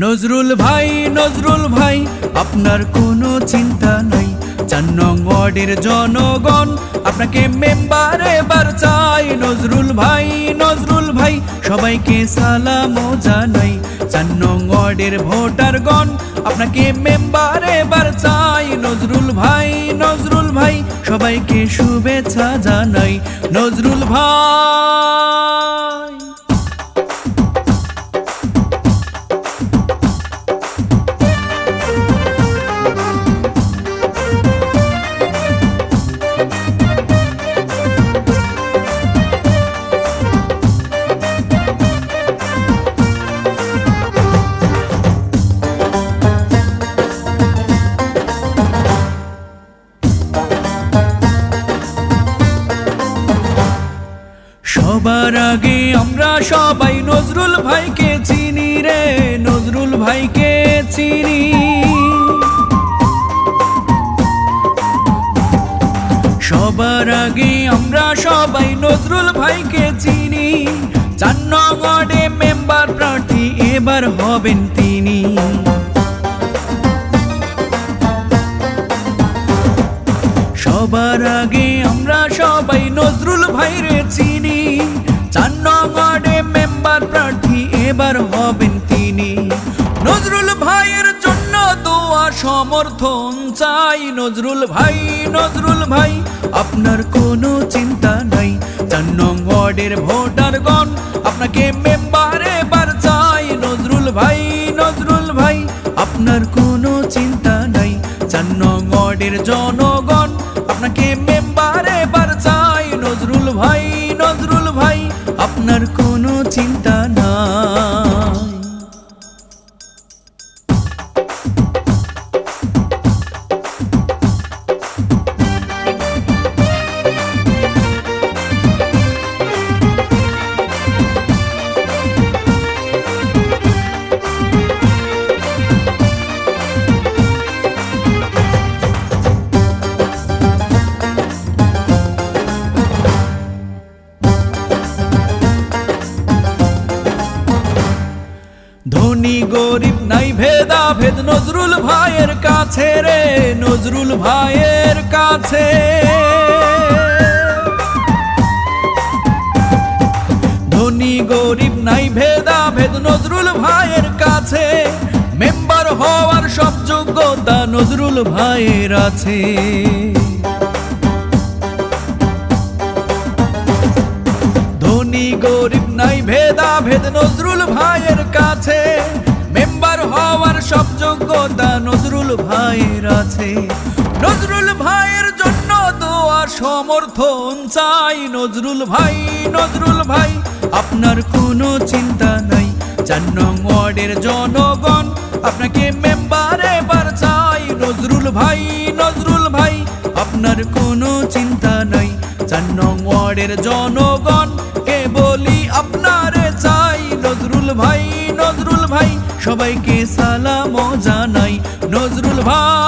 নজরুল ভাই আপনার কোনো চিন্তা নাই। ৪ নং ওয়ার্ডের জনগণ আপনাকে মেম্বার এবার চাই। নজরুল ভাই সবাইকে সালাম জানাই। ৪ নং ওয়ার্ডের ভোটারগণ আপনাকে মেম্বার এবার চাই। নজরুল ভাই সবাইকে শুভেচ্ছা জানাই। নজরুল ভাই সবার আগে আমরা সবাই নজরুল ভাইকে চিনি রে, নজরুল ভাইকে চিনি। সবার আগে আমরা সবাই নজরুল ভাইকে চিনি। ৪ নং ওয়ার্ডে মেম্বার প্রার্থী এবার হবেন তিনি। সবার আগে আমরা সবাই নজরুল ভাইরে চিনি। ৪ নং ওয়ার্ডে মেম্বার প্রার্থী এবার হবেন তিনি। নজরুল ভাইয়ের জন্য দোয়া সমর্থন চাই। নজরুল ভাই আপনার কোনো চিন্তা নাই। ৪ নং ওয়ার্ডের ভোটারগণ আপনাকে মেম্বার এবার চাই। নজরুল ভাই আপনার কোনো চিন্তা নাই। ৪ নং ওয়ার্ডের জনগণ আপনাকে মেম্বার এবার চাই। নজরুল ভাই আপনার কোনো চিন্তা নাই। ধনী গরিব নাই ভেদাভেদ নজরুল ভাইয়ের কাছে রে, নজরুল ভাইয়ের কাছে। ধনী গরিব নাই ভেদাভেদ নজরুল ভাইয়ের কাছে। মেম্বার হওয়ার সব যোগ্যতা নজরুল ভাইয়ের আছে। ধনী গরিব নাই ভেদাভেদ নজরুল ভাইয়ের কাছে। মেম্বার হওয়ার সব যোগ্যতা নজরুল ভাইয়ের আছে। নজরুল ভাইয়ের জন্য দোয়া সমর্থন চাই। নজরুল ভাই আপনার কোনো চিন্তা নাই। ৪ নং ওয়ার্ডের জনগণ আপনাকে মেম্বার এবার চাই। নজরুল ভাই আপনার কোনো চিন্তা নাই। ৪ নং ওয়ার্ডের জনগণ কে বলি আপনারে চাই। নজরুল ভাই সবাইকে সালাম জানাই। নজরুল ভাই